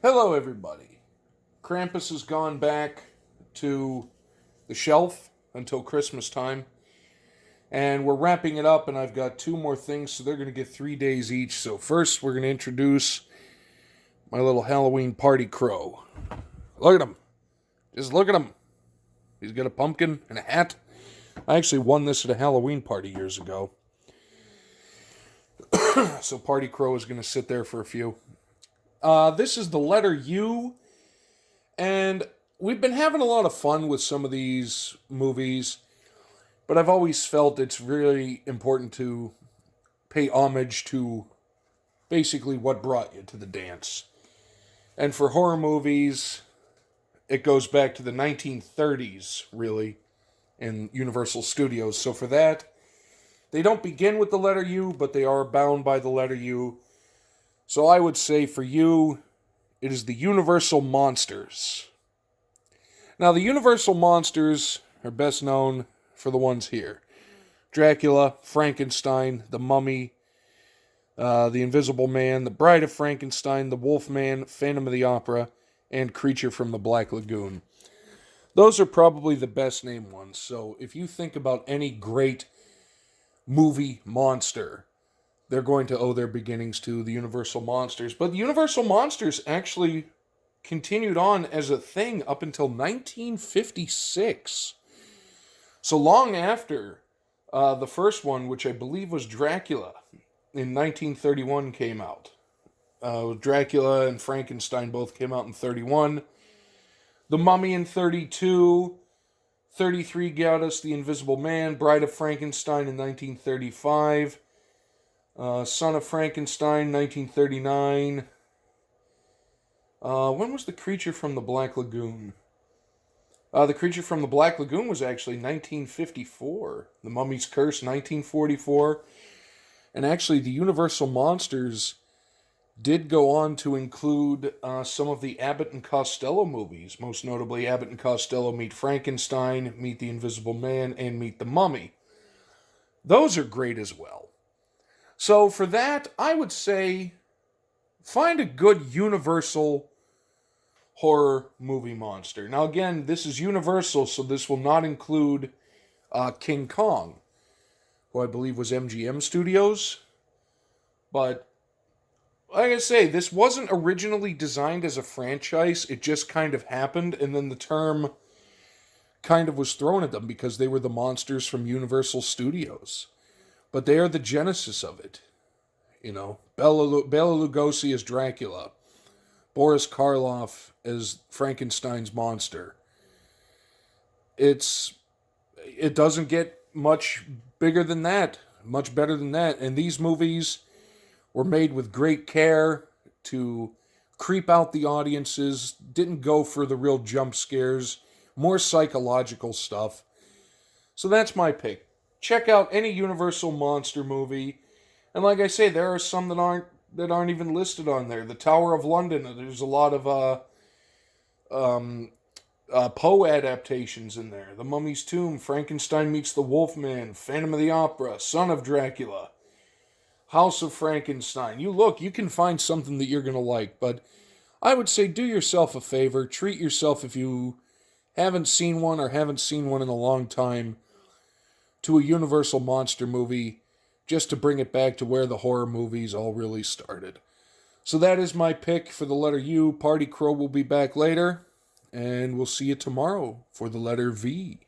Hello, everybody. Krampus has gone back to the shelf until Christmas time, and we're wrapping it up, and I've got two more things, so they're going to get 3 days each. So, first, we're going to introduce my little Halloween party crow. Look at him. Just look at him. He's got a pumpkin and a hat. I actually won this at a Halloween party years ago. So, Party Crow is going to sit there for a few. This is the letter U, and we've been having a lot of fun with some of these movies, but I've always felt it's really important to pay homage to basically what brought you to the dance. And for horror movies, it goes back to the 1930s, really, in Universal Studios. So for that, they don't begin with the letter U, but they are bound by the letter U. So I would say for you, it is the Universal Monsters. Now, the Universal Monsters are best known for the ones here. Dracula, Frankenstein, the Mummy, the Invisible Man, the Bride of Frankenstein, the Wolfman, Phantom of the Opera, and Creature from the Black Lagoon. Those are probably the best named ones. So if you think about any great movie monster, they're going to owe their beginnings to the Universal Monsters. But the Universal Monsters actually continued on as a thing up until 1956. So long after the first one, which I believe was Dracula, in 1931 came out. Dracula and Frankenstein both came out in 31. The Mummy in 32. 33 got us The Invisible Man. Bride of Frankenstein in 1935. Son of Frankenstein, 1939. When was The Creature from the Black Lagoon? The Creature from the Black Lagoon was actually 1954. The Mummy's Curse, 1944. And actually, the Universal Monsters did go on to include some of the Abbott and Costello movies. Most notably, Abbott and Costello Meet Frankenstein, Meet the Invisible Man, and Meet the Mummy. Those are great as well. So for that, I would say find a good Universal horror movie monster. Now again, this is Universal, so this will not include King Kong, who I believe was MGM Studios. But like I say, this wasn't originally designed as a franchise. It just kind of happened, and then the term kind of was thrown at them because they were the monsters from Universal Studios. But they are the genesis of it. You know, Bela Lugosi as Dracula. Boris Karloff as Frankenstein's monster. It doesn't get much bigger than that. Much better than that. And these movies were made with great care to creep out the audiences. Didn't go for the real jump scares. More psychological stuff. So that's my pick. Check out any Universal monster movie, and like I say, there are some that aren't even listed on there. The Tower of London. There's a lot of Poe adaptations in there. The Mummy's Tomb, Frankenstein Meets the Wolfman, Phantom of the Opera, Son of Dracula, House of Frankenstein. You can find something that you're gonna like. But I would say do yourself a favor. Treat yourself if you haven't seen one or haven't seen one in a long time, to a Universal monster movie, just to bring it back to where the horror movies all really started. So that is my pick for the letter U. Party Crow will be back later, and we'll see you tomorrow for the letter V.